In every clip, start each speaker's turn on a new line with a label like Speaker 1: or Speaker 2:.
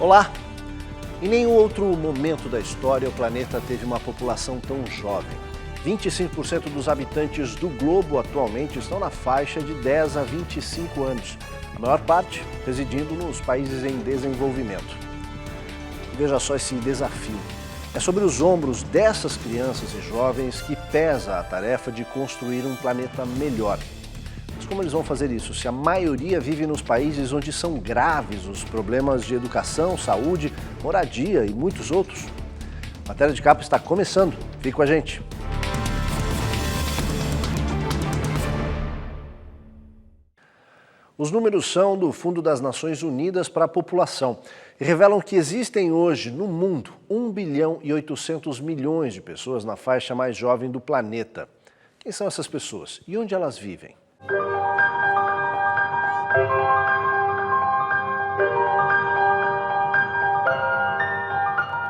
Speaker 1: Olá! Em nenhum outro momento da história o planeta teve uma população tão jovem. 25% dos habitantes do globo atualmente estão na faixa de 10 a 25 anos, a maior parte residindo nos países em desenvolvimento. Veja só esse desafio. É sobre os ombros dessas crianças e jovens que pesa a tarefa de construir um planeta melhor. Mas como eles vão fazer isso se a maioria vive nos países onde são graves os problemas de educação, saúde, moradia e muitos outros? A Matéria de Capa está começando. Fique com a gente. Os números são do Fundo das Nações Unidas para a População e revelam que existem hoje no mundo 1 bilhão e 800 milhões de pessoas na faixa mais jovem do planeta. Quem são essas pessoas e onde elas vivem?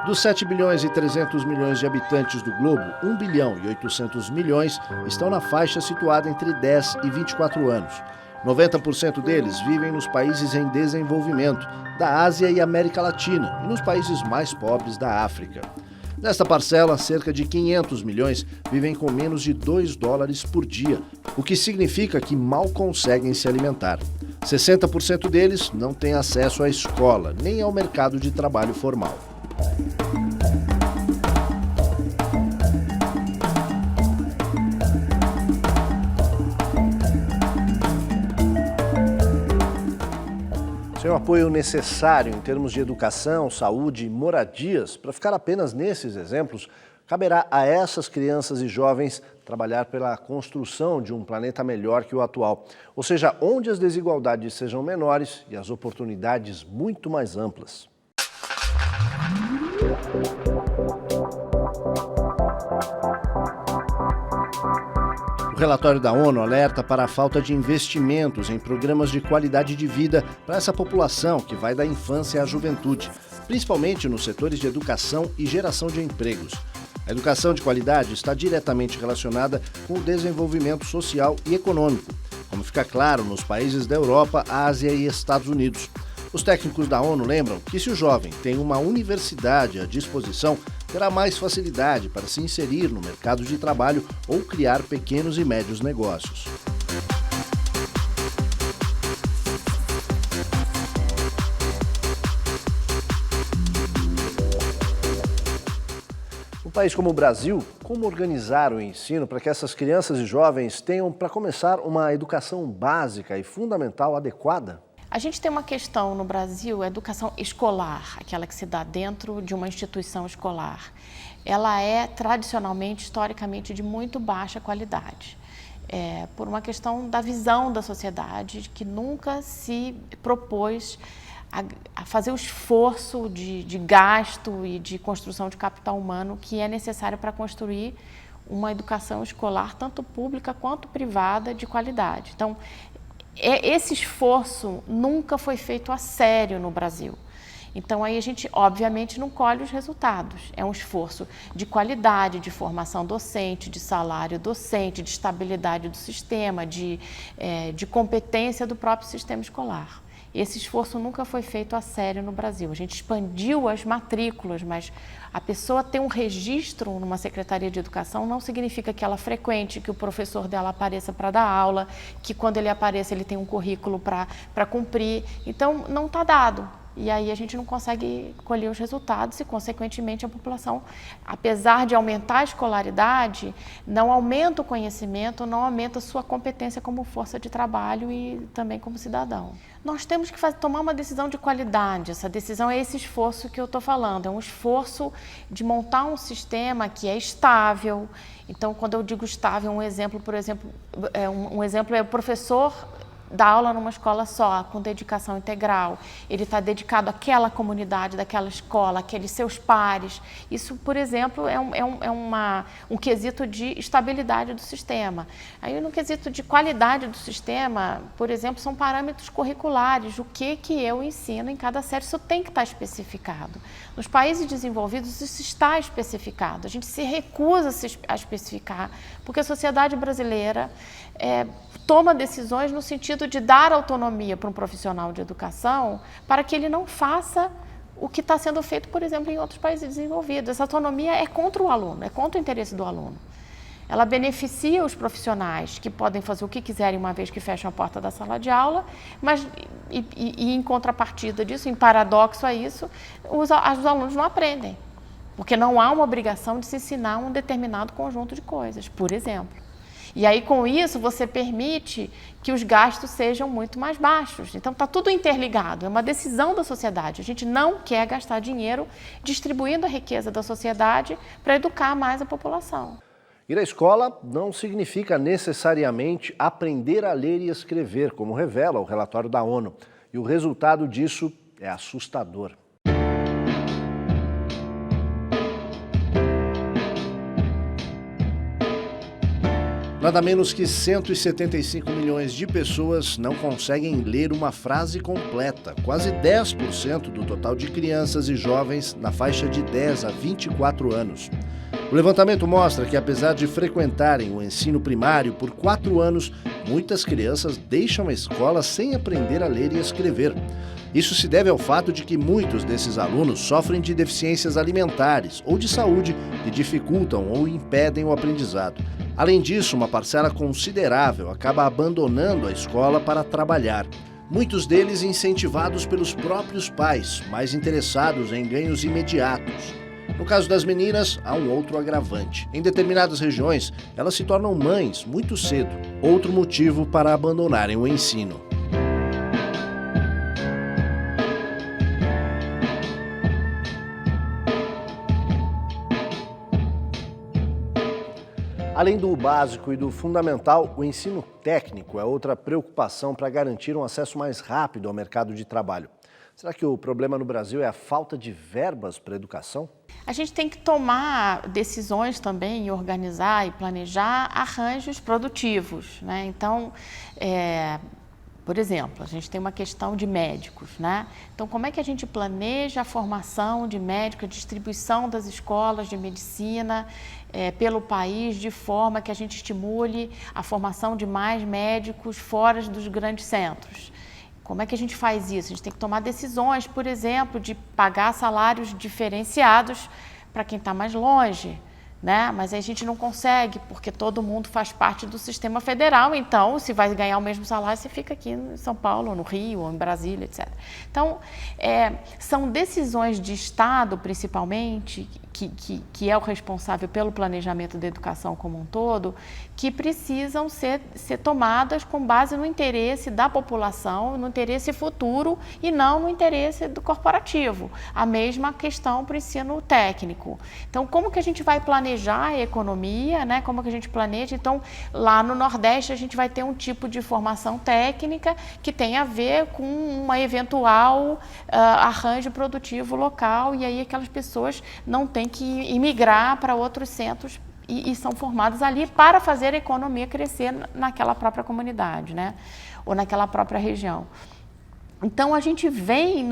Speaker 1: Dos 7 bilhões e 300 milhões de habitantes do globo, 1 bilhão e 800 milhões estão na faixa situada entre 10 e 24 anos. 90% deles vivem nos países em desenvolvimento, da Ásia e América Latina, e nos países mais pobres da África. Nesta parcela, cerca de 500 milhões vivem com menos de $2 por dia, o que significa que mal conseguem se alimentar. 60% deles não têm acesso à escola, nem ao mercado de trabalho formal. Sem o apoio necessário em termos de educação, saúde e moradias, para ficar apenas nesses exemplos, caberá a essas crianças e jovens trabalhar pela construção de um planeta melhor que o atual, ou seja, onde as desigualdades sejam menores e as oportunidades muito mais amplas. O relatório da ONU alerta para a falta de investimentos em programas de qualidade de vida para essa população que vai da infância à juventude, principalmente nos setores de educação e geração de empregos. A educação de qualidade está diretamente relacionada com o desenvolvimento social e econômico, como fica claro nos países da Europa, Ásia e Estados Unidos. Os técnicos da ONU lembram que se o jovem tem uma universidade à disposição, terá mais facilidade para se inserir no mercado de trabalho ou criar pequenos e médios negócios. Um país como o Brasil, como organizar o ensino para que essas crianças e jovens tenham, para começar, uma educação básica e fundamental adequada?
Speaker 2: A gente tem uma questão no Brasil, a educação escolar, aquela que se dá dentro de uma instituição escolar. Ela é tradicionalmente, historicamente, de muito baixa qualidade. Por uma questão da visão da sociedade, que nunca se propôs a fazer o esforço de gasto e de construção de capital humano que é necessário para construir uma educação escolar, tanto pública quanto privada, de qualidade. Então, esse esforço nunca foi feito a sério no Brasil. Então, aí a gente, obviamente, não colhe os resultados. É um esforço de qualidade, de formação docente, de salário docente, de estabilidade do sistema, de competência do próprio sistema escolar. Esse esforço nunca foi feito a sério no Brasil. A gente expandiu as matrículas, mas a pessoa ter um registro numa Secretaria de Educação não significa que ela frequente, que o professor dela apareça para dar aula, que quando ele apareça ele tem um currículo para cumprir. Então, não está dado. E aí a gente não consegue colher os resultados e, consequentemente, a população, apesar de aumentar a escolaridade, não aumenta o conhecimento, não aumenta a sua competência como força de trabalho e também como cidadão. Nós temos que tomar uma decisão de qualidade. Essa decisão é esse esforço que eu estou falando, é um esforço de montar um sistema que é estável. Então, quando eu digo estável, um exemplo é o professor dar aula numa escola só, com dedicação integral. Ele está dedicado àquela comunidade, daquela escola, àqueles seus pares. Isso, por exemplo, é um quesito de estabilidade do sistema. Aí, no quesito de qualidade do sistema, por exemplo, são parâmetros curriculares. O que eu ensino em cada série, isso tem que estar especificado. Nos países desenvolvidos, isso está especificado. A gente se recusa a especificar, porque a sociedade brasileira toma decisões no sentido de dar autonomia para um profissional de educação para que ele não faça o que está sendo feito, por exemplo, em outros países desenvolvidos. Essa autonomia é contra o aluno, é contra o interesse do aluno. Ela beneficia os profissionais que podem fazer o que quiserem uma vez que fecham a porta da sala de aula, mas em contrapartida disso, em paradoxo a isso, os alunos não aprendem, porque não há uma obrigação de se ensinar um determinado conjunto de coisas, por exemplo. E aí, com isso, você permite que os gastos sejam muito mais baixos. Então, está tudo interligado, é uma decisão da sociedade. A gente não quer gastar dinheiro distribuindo a riqueza da sociedade para educar mais a população.
Speaker 1: Ir à escola não significa necessariamente aprender a ler e escrever, como revela o relatório da ONU. E o resultado disso é assustador. Nada menos que 175 milhões de pessoas não conseguem ler uma frase completa, quase 10% do total de crianças e jovens na faixa de 10 a 24 anos. O levantamento mostra que, apesar de frequentarem o ensino primário por 4 anos, muitas crianças deixam a escola sem aprender a ler e escrever. Isso se deve ao fato de que muitos desses alunos sofrem de deficiências alimentares ou de saúde que dificultam ou impedem o aprendizado. Além disso, uma parcela considerável acaba abandonando a escola para trabalhar. Muitos deles incentivados pelos próprios pais, mais interessados em ganhos imediatos. No caso das meninas, há um outro agravante. Em determinadas regiões, elas se tornam mães muito cedo. Outro motivo para abandonarem o ensino. Além do básico e do fundamental, o ensino técnico é outra preocupação para garantir um acesso mais rápido ao mercado de trabalho. Será que o problema no Brasil é a falta de verbas para a educação?
Speaker 2: A gente tem que tomar decisões também e organizar e planejar arranjos produtivos, né? Então, por exemplo, a gente tem uma questão de médicos, né? Então, como é que a gente planeja a formação de médicos, a distribuição das escolas de medicina pelo país, de forma que a gente estimule a formação de mais médicos fora dos grandes centros? Como é que a gente faz isso? A gente tem que tomar decisões, por exemplo, de pagar salários diferenciados para quem está mais longe, né? Mas aí a gente não consegue, porque todo mundo faz parte do sistema federal, então, se vai ganhar o mesmo salário, você fica aqui em São Paulo, ou no Rio, ou em Brasília, etc. Então, são decisões de Estado, principalmente, que é o responsável pelo planejamento da educação como um todo, que precisam ser tomadas com base no interesse da população, no interesse futuro e não no interesse do corporativo. A mesma questão para o ensino técnico. Então, como que a gente vai planejar a economia, né? Como que a gente planeja? Então, lá no Nordeste, a gente vai ter um tipo de formação técnica que tem a ver com uma eventual arranjo produtivo local, e aí aquelas pessoas não têm que imigrar para outros centros e são formados ali para fazer a economia crescer naquela própria comunidade, né? Ou naquela própria região. Então, a gente vem,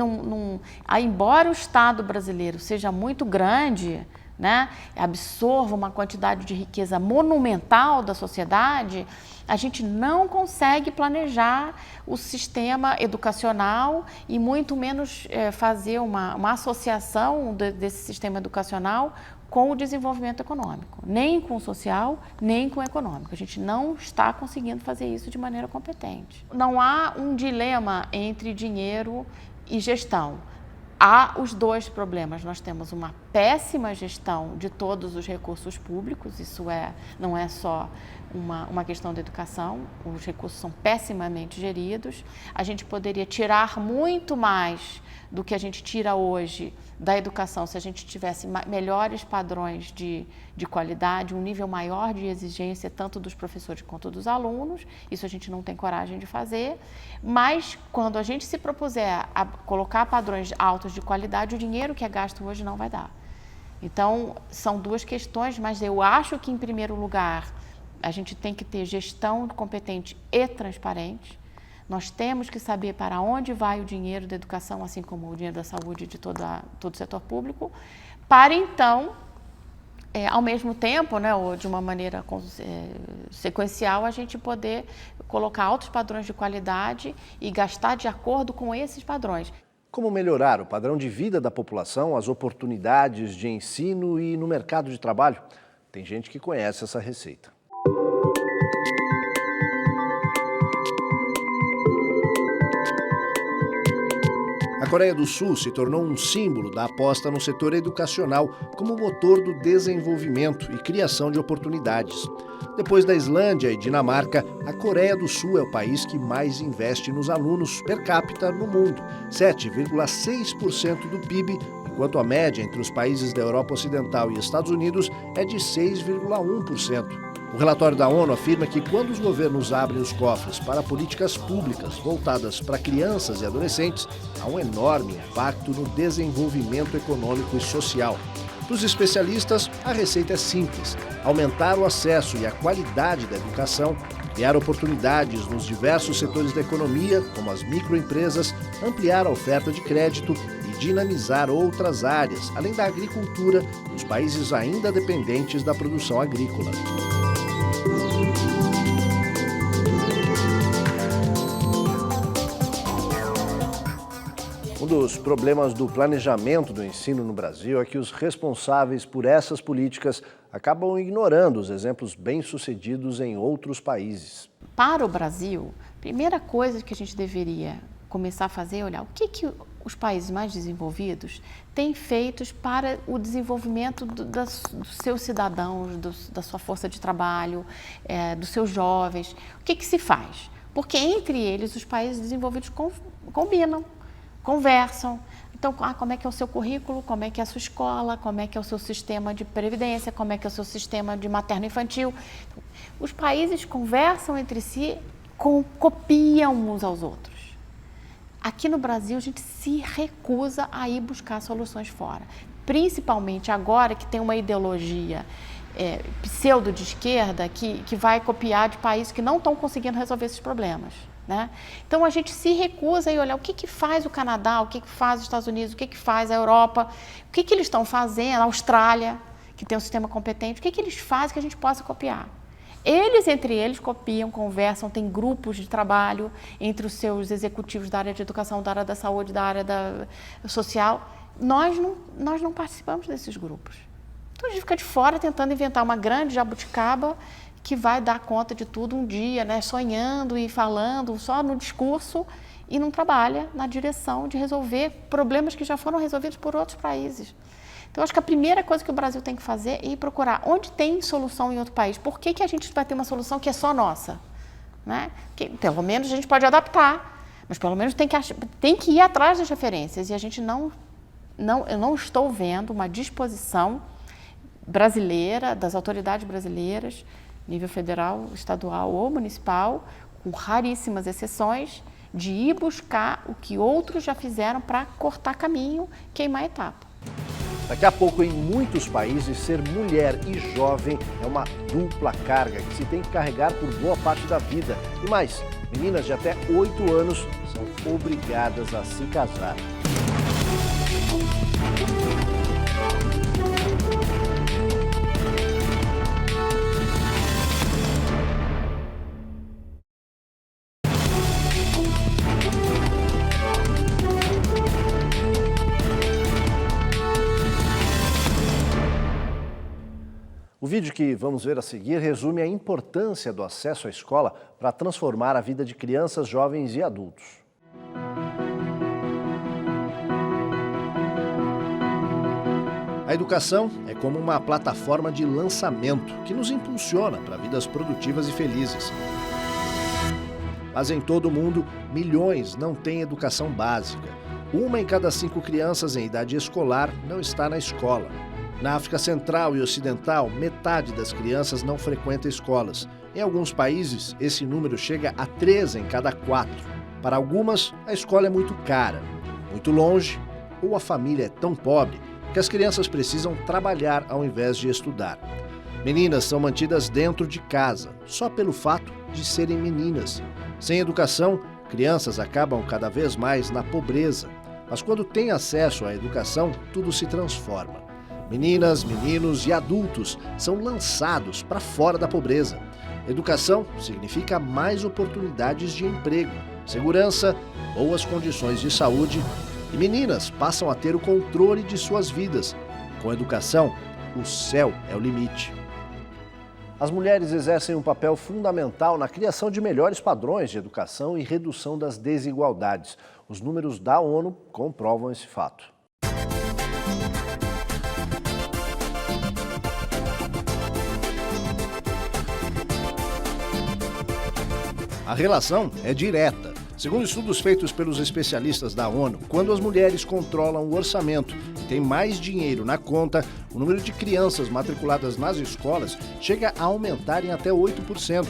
Speaker 2: embora o Estado brasileiro seja muito grande, né, absorva uma quantidade de riqueza monumental da sociedade, a gente não consegue planejar o sistema educacional e muito menos fazer uma associação desse sistema educacional com o desenvolvimento econômico, nem com o social, nem com o econômico. A gente não está conseguindo fazer isso de maneira competente. Não há um dilema entre dinheiro e gestão. Há os dois problemas. Nós temos uma péssima gestão de todos os recursos públicos, isso não é só uma questão da educação, os recursos são pessimamente geridos. A gente poderia tirar muito mais do que a gente tira hoje da educação se a gente tivesse melhores padrões de qualidade, um nível maior de exigência tanto dos professores quanto dos alunos. Isso a gente não tem coragem de fazer, mas quando a gente se propuser a colocar padrões altos de qualidade, o dinheiro que é gasto hoje não vai dar. Então, são duas questões, mas eu acho que, em primeiro lugar, a gente tem que ter gestão competente e transparente. Nós temos que saber para onde vai o dinheiro da educação, assim como o dinheiro da saúde de todo o setor público, para então, ao mesmo tempo, né, ou de uma maneira sequencial, a gente poder colocar altos padrões de qualidade e gastar de acordo com esses padrões.
Speaker 1: Como melhorar o padrão de vida da população, as oportunidades de ensino e no mercado de trabalho? Tem gente que conhece essa receita. A Coreia do Sul se tornou um símbolo da aposta no setor educacional como motor do desenvolvimento e criação de oportunidades. Depois da Islândia e Dinamarca, a Coreia do Sul é o país que mais investe nos alunos per capita no mundo, 7,6% do PIB, enquanto a média entre os países da Europa Ocidental e Estados Unidos é de 6,1%. O relatório da ONU afirma que quando os governos abrem os cofres para políticas públicas voltadas para crianças e adolescentes, há um enorme impacto no desenvolvimento econômico e social. Para os especialistas, a receita é simples: aumentar o acesso e a qualidade da educação, criar oportunidades nos diversos setores da economia, como as microempresas, ampliar a oferta de crédito e dinamizar outras áreas, além da agricultura, nos países ainda dependentes da produção agrícola. Um dos problemas do planejamento do ensino no Brasil é que os responsáveis por essas políticas acabam ignorando os exemplos bem-sucedidos em outros países.
Speaker 2: Para o Brasil, a primeira coisa que a gente deveria começar a fazer é olhar o que os países mais desenvolvidos têm feito para o desenvolvimento dos seus cidadãos, da sua força de trabalho, dos seus jovens. O que se faz? Porque entre eles os países desenvolvidos combinam, conversam. Então, como é que é o seu currículo, como é que é a sua escola, como é que é o seu sistema de previdência, como é que é o seu sistema de materno-infantil. Os países conversam entre si, copiam uns aos outros. Aqui no Brasil, a gente se recusa a ir buscar soluções fora. Principalmente agora que tem uma ideologia pseudo de esquerda que vai copiar de países que não estão conseguindo resolver esses problemas. Né? Então, a gente se recusa a ir olhar o que faz o Canadá, o que faz os Estados Unidos, o que faz a Europa, o que eles estão fazendo, a Austrália, que tem um sistema competente, o que eles fazem que a gente possa copiar. Eles, entre eles, copiam, conversam, tem grupos de trabalho entre os seus executivos da área de educação, da área da saúde, da área social. Nós não participamos desses grupos. Então, a gente fica de fora tentando inventar uma grande jabuticaba que vai dar conta de tudo um dia, né? Sonhando e falando só no discurso e não trabalha na direção de resolver problemas que já foram resolvidos por outros países. Então, acho que a primeira coisa que o Brasil tem que fazer é ir procurar onde tem solução em outro país. Por que a gente vai ter uma solução que é só nossa? Né? Que, pelo menos a gente pode adaptar, mas pelo menos tem que ir atrás das referências. E a gente eu não estou vendo uma disposição brasileira, das autoridades brasileiras, nível federal, estadual ou municipal, com raríssimas exceções, de ir buscar o que outros já fizeram para cortar caminho, queimar etapa.
Speaker 1: Daqui a pouco, em muitos países, ser mulher e jovem é uma dupla carga que se tem que carregar por boa parte da vida. E mais, meninas de até 8 anos são obrigadas a se casar. O vídeo que vamos ver a seguir resume a importância do acesso à escola para transformar a vida de crianças, jovens e adultos. A educação é como uma plataforma de lançamento que nos impulsiona para vidas produtivas e felizes. Mas em todo o mundo, milhões não têm educação básica. 1 em cada 5 crianças em idade escolar não está na escola. Na África Central e Ocidental, metade das crianças não frequenta escolas. Em alguns países, esse número chega a 3 em cada 4. Para algumas, a escola é muito cara, muito longe, ou a família é tão pobre que as crianças precisam trabalhar ao invés de estudar. Meninas são mantidas dentro de casa, só pelo fato de serem meninas. Sem educação, crianças acabam cada vez mais na pobreza. Mas quando têm acesso à educação, tudo se transforma. Meninas, meninos e adultos são lançados para fora da pobreza. Educação significa mais oportunidades de emprego, segurança, boas condições de saúde E meninas passam a ter o controle de suas vidas. Com educação, o céu é o limite. As mulheres exercem um papel fundamental na criação de melhores padrões de educação e redução das desigualdades. Os números da ONU comprovam esse fato. A relação é direta. Segundo estudos feitos pelos especialistas da ONU, quando as mulheres controlam o orçamento e têm mais dinheiro na conta, o número de crianças matriculadas nas escolas chega a aumentar em até 8%.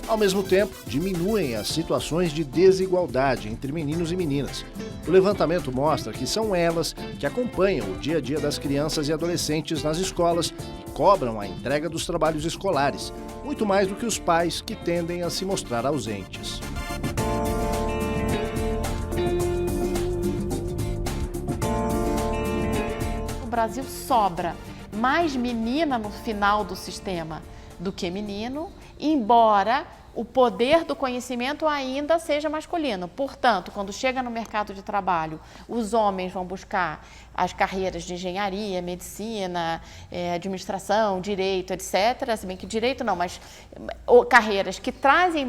Speaker 1: Ao mesmo tempo, diminuem as situações de desigualdade entre meninos e meninas. O levantamento mostra que são elas que acompanham o dia a dia das crianças e adolescentes nas escolas e cobram a entrega dos trabalhos escolares, muito mais do que os pais, que tendem a se mostrar ausentes.
Speaker 2: No Brasil sobra mais menina no final do sistema do que menino, embora o poder do conhecimento ainda seja masculino. Portanto, quando chega no mercado de trabalho, os homens vão buscar as carreiras de engenharia, medicina, administração, direito, etc. Se bem que direito não, mas carreiras que trazem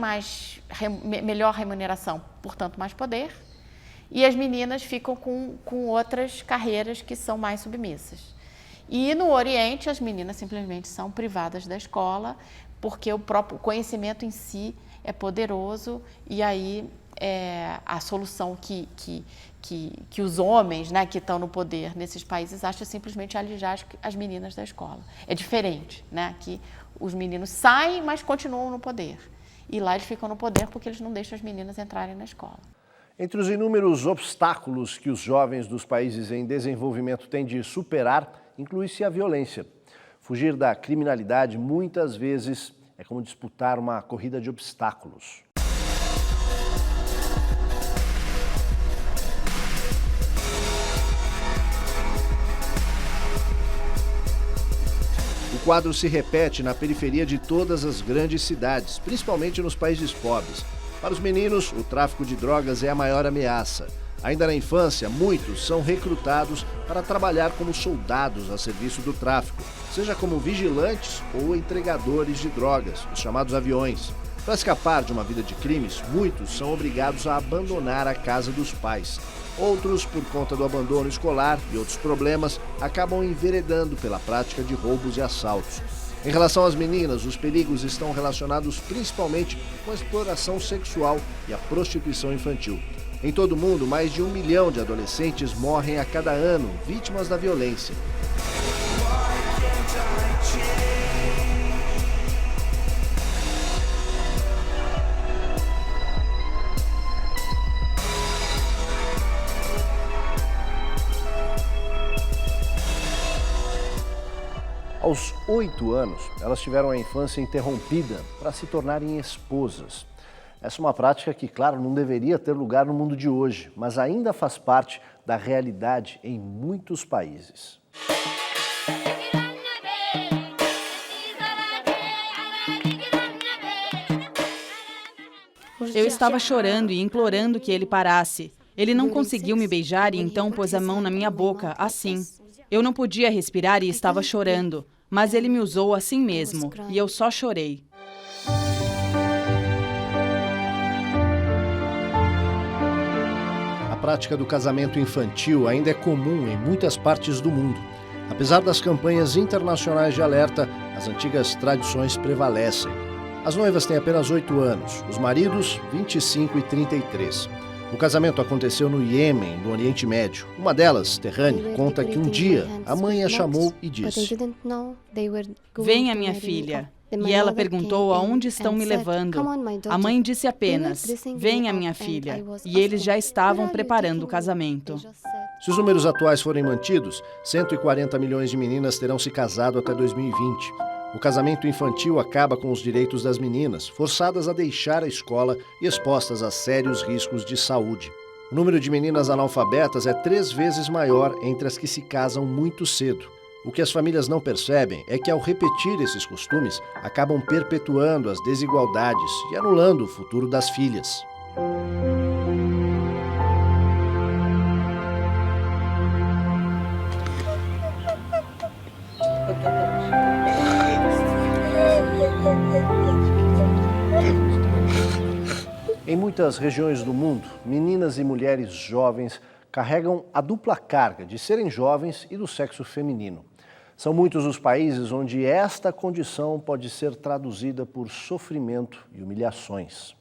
Speaker 2: melhor remuneração, portanto, mais poder. E as meninas ficam com outras carreiras que são mais submissas. E no Oriente, as meninas simplesmente são privadas da escola, porque o próprio conhecimento em si é poderoso, e aí a solução que os homens, né, que estão no poder nesses países acham simplesmente alijar as meninas da escola. É diferente, né? Aqui os meninos saem, mas continuam no poder. E lá eles ficam no poder porque eles não deixam as meninas entrarem na escola.
Speaker 1: Entre os inúmeros obstáculos que os jovens dos países em desenvolvimento têm de superar, inclui-se a violência. Fugir da criminalidade, muitas vezes, é como disputar uma corrida de obstáculos. O quadro se repete na periferia de todas as grandes cidades, principalmente nos países pobres. Para os meninos, o tráfico de drogas é a maior ameaça. Ainda na infância, muitos são recrutados para trabalhar como soldados a serviço do tráfico, seja como vigilantes ou entregadores de drogas, os chamados aviões. Para escapar de uma vida de crimes, muitos são obrigados a abandonar a casa dos pais. Outros, por conta do abandono escolar e outros problemas, acabam enveredando pela prática de roubos e assaltos. Em relação às meninas, os perigos estão relacionados principalmente com a exploração sexual e a prostituição infantil. Em todo o mundo, mais de 1 milhão de adolescentes morrem a cada ano vítimas da violência. Aos 8 anos, elas tiveram a infância interrompida para se tornarem esposas. Essa é uma prática que, claro, não deveria ter lugar no mundo de hoje, mas ainda faz parte da realidade em muitos países.
Speaker 3: Eu estava chorando e implorando que ele parasse. Ele não conseguiu me beijar e então pôs a mão na minha boca, assim. Eu não podia respirar e estava chorando, mas ele me usou assim mesmo, e eu só chorei.
Speaker 1: A prática do casamento infantil ainda é comum em muitas partes do mundo. Apesar das campanhas internacionais de alerta, as antigas tradições prevalecem. As noivas têm apenas 8 anos, os maridos 25 e 33. O casamento aconteceu no Iêmen, no Oriente Médio. Uma delas, Terrane, conta que um dia a mãe a chamou e disse:
Speaker 3: "Venha, minha filha." E ela perguntou aonde estão me levando. A mãe disse apenas: "Venha, minha filha." E eles já estavam preparando o casamento.
Speaker 1: Se os números atuais forem mantidos, 140 milhões de meninas terão se casado até 2020. O casamento infantil acaba com os direitos das meninas, forçadas a deixar a escola e expostas a sérios riscos de saúde. O número de meninas analfabetas é 3 vezes maior entre as que se casam muito cedo. O que as famílias não percebem é que, ao repetir esses costumes, acabam perpetuando as desigualdades e anulando o futuro das filhas. Em muitas regiões do mundo, meninas e mulheres jovens carregam a dupla carga de serem jovens e do sexo feminino. São muitos os países onde esta condição pode ser traduzida por sofrimento e humilhações.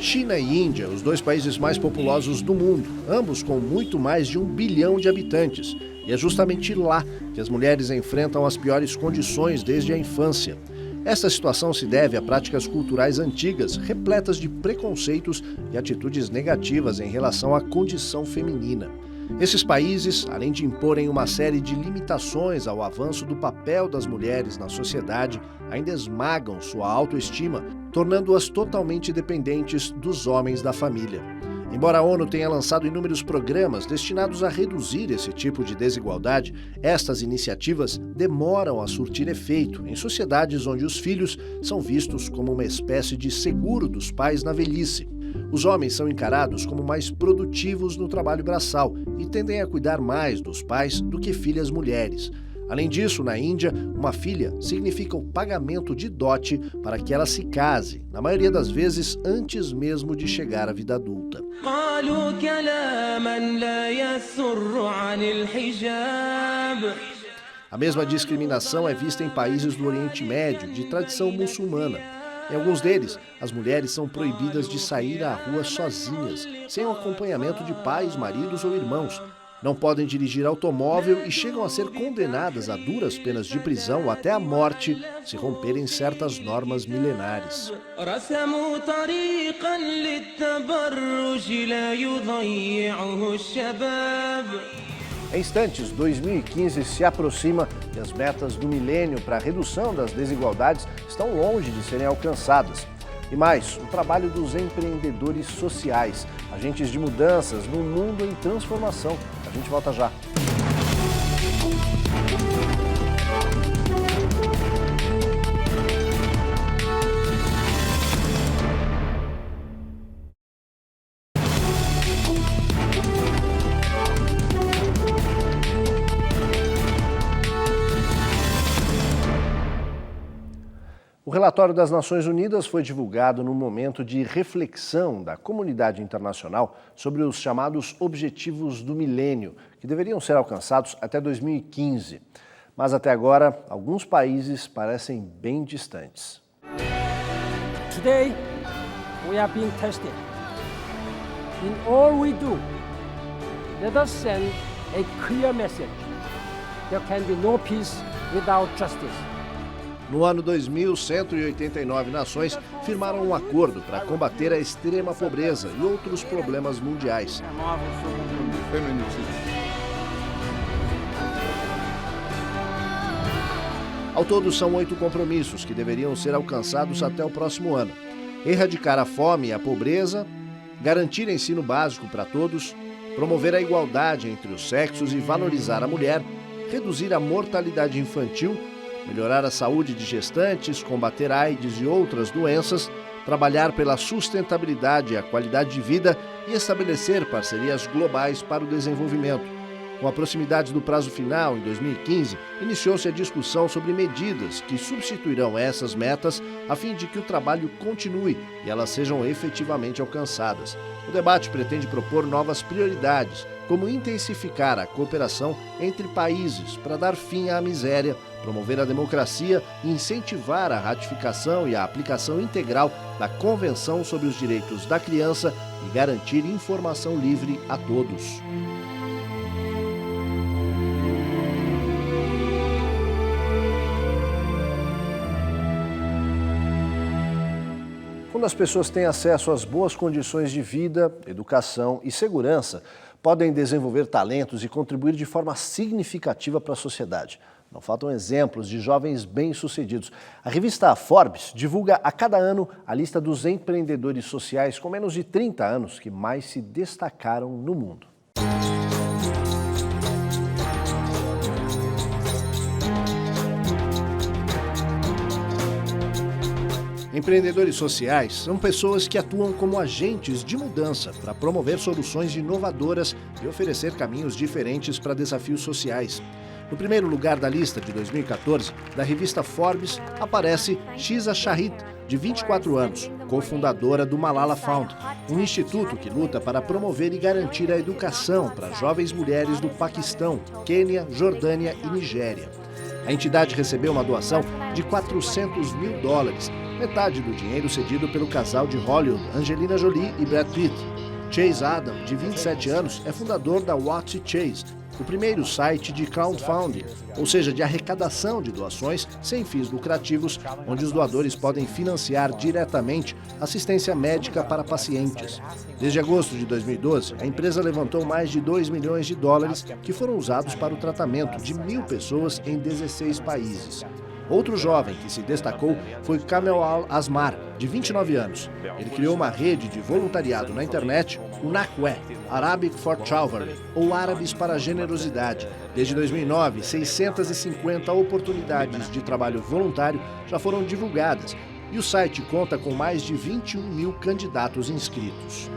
Speaker 1: China e Índia, os dois países mais populosos do mundo, ambos com muito mais de 1 bilhão de habitantes. E é justamente lá que as mulheres enfrentam as piores condições desde a infância. Esta situação se deve a práticas culturais antigas, repletas de preconceitos e atitudes negativas em relação à condição feminina. Esses países, além de imporem uma série de limitações ao avanço do papel das mulheres na sociedade, ainda esmagam sua autoestima, tornando-as totalmente dependentes dos homens da família. Embora a ONU tenha lançado inúmeros programas destinados a reduzir esse tipo de desigualdade, estas iniciativas demoram a surtir efeito em sociedades onde os filhos são vistos como uma espécie de seguro dos pais na velhice. Os homens são encarados como mais produtivos no trabalho braçal e tendem a cuidar mais dos pais do que filhas mulheres. Além disso, na Índia, uma filha significa o pagamento de dote para que ela se case, na maioria das vezes antes mesmo de chegar à vida adulta. A mesma discriminação é vista em países do Oriente Médio, de tradição muçulmana. Em alguns deles, as mulheres são proibidas de sair à rua sozinhas, sem o acompanhamento de pais, maridos ou irmãos. Não podem dirigir automóvel e chegam a ser condenadas a duras penas de prisão ou até a morte se romperem certas normas milenares. Em instantes, 2015 se aproxima e as metas do milênio para a redução das desigualdades estão longe de serem alcançadas. E mais, o trabalho dos empreendedores sociais, agentes de mudanças no mundo em transformação. A gente volta já. O relatório das Nações Unidas foi divulgado no momento de reflexão da comunidade internacional sobre os chamados Objetivos do Milênio, que deveriam ser alcançados até 2015. Mas até agora, alguns países parecem bem distantes.
Speaker 4: Today, we are being tested. In all we do, let us send a clear message. There can be no peace without justice.
Speaker 1: No ano 2000, 189 nações firmaram um acordo para combater a extrema pobreza e outros problemas mundiais. Ao todo, são 8 compromissos que deveriam ser alcançados até o próximo ano. Erradicar a fome e a pobreza, garantir ensino básico para todos, promover a igualdade entre os sexos e valorizar a mulher, reduzir a mortalidade infantil, melhorar a saúde de gestantes, combater AIDS e outras doenças, trabalhar pela sustentabilidade e a qualidade de vida e estabelecer parcerias globais para o desenvolvimento. Com a proximidade do prazo final, em 2015, iniciou-se a discussão sobre medidas que substituirão essas metas a fim de que o trabalho continue e elas sejam efetivamente alcançadas. O debate pretende propor novas prioridades, como intensificar a cooperação entre países para dar fim à miséria, promover a democracia e incentivar a ratificação e a aplicação integral da Convenção sobre os Direitos da Criança e garantir informação livre a todos. Quando as pessoas têm acesso às boas condições de vida, educação e segurança, podem desenvolver talentos e contribuir de forma significativa para a sociedade. Não faltam exemplos de jovens bem-sucedidos. A revista Forbes divulga a cada ano a lista dos empreendedores sociais com menos de 30 anos que mais se destacaram no mundo. Empreendedores sociais são pessoas que atuam como agentes de mudança para promover soluções inovadoras e oferecer caminhos diferentes para desafios sociais. No primeiro lugar da lista de 2014, da revista Forbes, aparece Shiza Shahid, de 24 anos, cofundadora do Malala Fund, um instituto que luta para promover e garantir a educação para jovens mulheres do Paquistão, Quênia, Jordânia e Nigéria. A entidade recebeu uma doação de $400 mil, metade do dinheiro cedido pelo casal de Hollywood, Angelina Jolie e Brad Pitt. Chase Adam, de 27 anos, é fundador da Watch Chase, o primeiro site de crowdfunding, ou seja, de arrecadação de doações sem fins lucrativos, onde os doadores podem financiar diretamente assistência médica para pacientes. Desde agosto de 2012, a empresa levantou mais de $2 milhões que foram usados para o tratamento de 1.000 pessoas em 16 países. Outro jovem que se destacou foi Kamel Al-Asmar, de 29 anos. Ele criou uma rede de voluntariado na internet, o NACWE, Arabic for Chivalry, ou Árabes para a Generosidade. Desde 2009, 650 oportunidades de trabalho voluntário já foram divulgadas e o site conta com mais de 21 mil candidatos inscritos.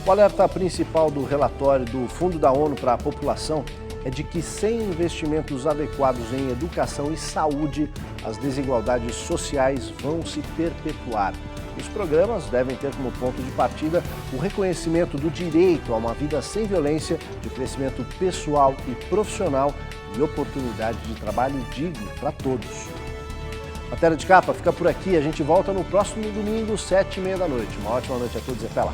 Speaker 1: O alerta principal do relatório do Fundo da ONU para a População é de que sem investimentos adequados em educação e saúde, as desigualdades sociais vão se perpetuar. Os programas devem ter como ponto de partida o reconhecimento do direito a uma vida sem violência, de crescimento pessoal e profissional e oportunidade de trabalho digno para todos. Matéria de Capa fica por aqui. A gente volta no próximo domingo, 7h30 da noite. Uma ótima noite a todos e até lá.